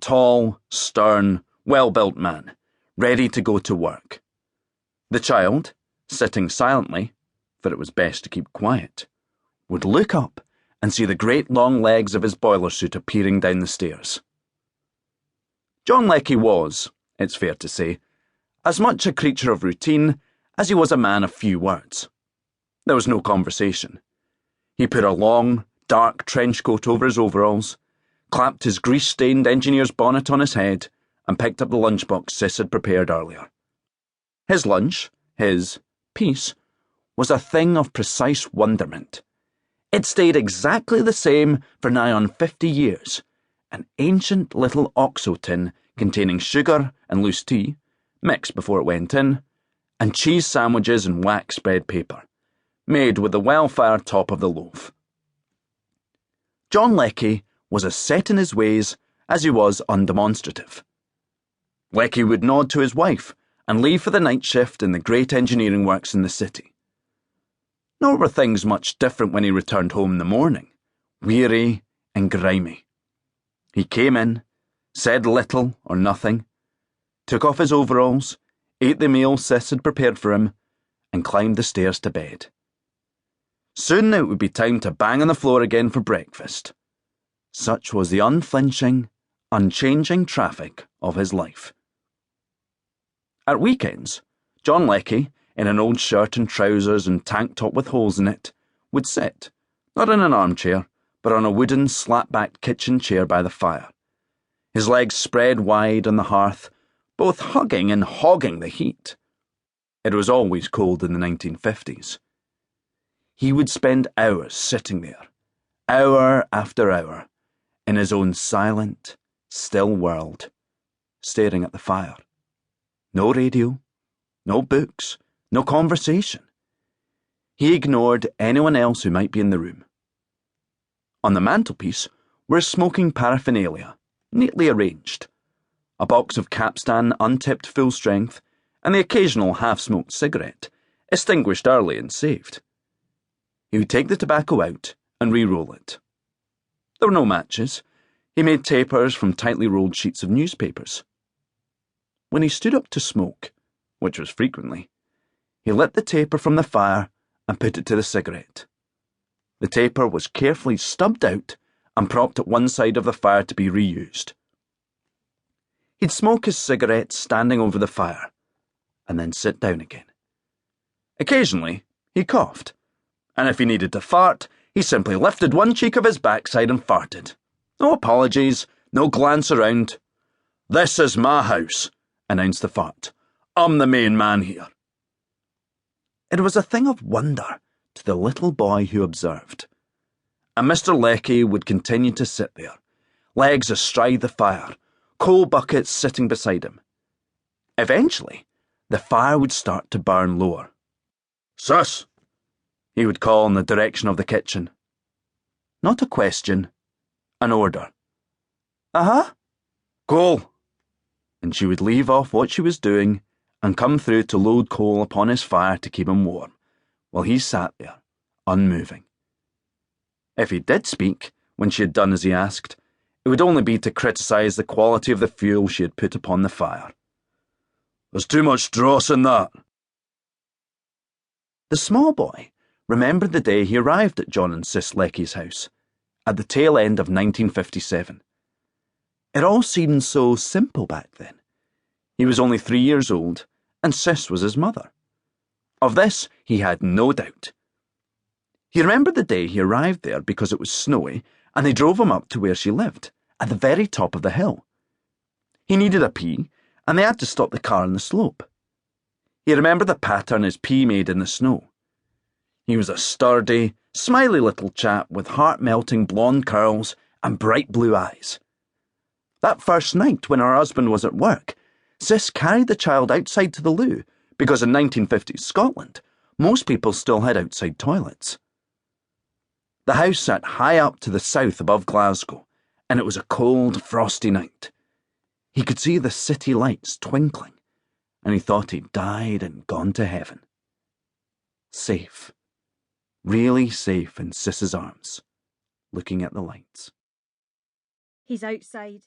tall, stern, well-built man, ready to go to work. The child, sitting silently, for it was best to keep quiet, would look up and see the great long legs of his boiler suit appearing down the stairs. John Leckie was, it's fair to say, as much a creature of routine as he was a man of few words. There was no conversation. He put a long, dark trench coat over his overalls, clapped his grease-stained engineer's bonnet on his head, and picked up the lunchbox Sis had prepared earlier. His lunch, his piece, was a thing of precise wonderment. It stayed exactly the same for nigh on 50 years, an ancient little oxo tin containing sugar and loose tea, mixed before it went in, and cheese sandwiches and wax bread paper, made with the well-fired top of the loaf. John Leckie was as set in his ways as he was undemonstrative. Leckie would nod to his wife and leave for the night shift in the great engineering works in the city. Nor were things much different when he returned home in the morning, weary and grimy. He came in, said little or nothing, took off his overalls, ate the meal Sis had prepared for him, and climbed the stairs to bed. Soon it would be time to bang on the floor again for breakfast. Such was the unflinching, unchanging traffic of his life. At weekends, John Leckie, in an old shirt and trousers and tank top with holes in it, would sit, not in an armchair, but on a wooden slat-backed kitchen chair by the fire, his legs spread wide on the hearth, both hugging and hogging the heat. It was always cold in the 1950s. He would spend hours sitting there, hour after hour, in his own silent, still world, staring at the fire. No radio, no books, no conversation. He ignored anyone else who might be in the room. On the mantelpiece were smoking paraphernalia, neatly arranged, a box of Capstan untipped full strength, and the occasional half-smoked cigarette, extinguished early and saved. He would take the tobacco out and re-roll it. There were no matches. He made tapers from tightly rolled sheets of newspapers. When he stood up to smoke, which was frequently, he lit the taper from the fire and put it to the cigarette. The taper was carefully stubbed out and propped at one side of the fire to be reused. He'd smoke his cigarette standing over the fire, and then sit down again. Occasionally, he coughed, and if he needed to fart, he simply lifted one cheek of his backside and farted. No apologies, no glance around. "This is my house," announced the fart. "I'm the main man here." It was a thing of wonder to the little boy who observed. And Mr. Leckie would continue to sit there, legs astride the fire, coal buckets sitting beside him. Eventually, the fire would start to burn lower. "Sis," he would call in the direction of the kitchen. Not a question, an order. "Uh-huh." "Coal." And she would leave off what she was doing and come through to load coal upon his fire to keep him warm, while he sat there, unmoving. If he did speak, when she had done as he asked, it would only be to criticise the quality of the fuel she had put upon the fire. "There's too much dross in that." The small boy remembered the day he arrived at John and Sis Leckie's house, at the tail end of 1957. It all seemed so simple back then. He was only 3 years old, and Sis was his mother. Of this he had no doubt. He remembered the day he arrived there because it was snowy, and they drove him up to where she lived, at the very top of the hill. He needed a pee, and they had to stop the car on the slope. He remembered the pattern his pee made in the snow. He was a sturdy, smiley little chap with heart-melting blonde curls and bright blue eyes. That first night when her husband was at work, Sis carried the child outside to the loo, because in 1950s Scotland, most people still had outside toilets. The house sat high up to the south above Glasgow, and it was a cold, frosty night. He could see the city lights twinkling, and he thought he'd died and gone to heaven. Safe, really safe in Sis's arms, looking at the lights. He's outside.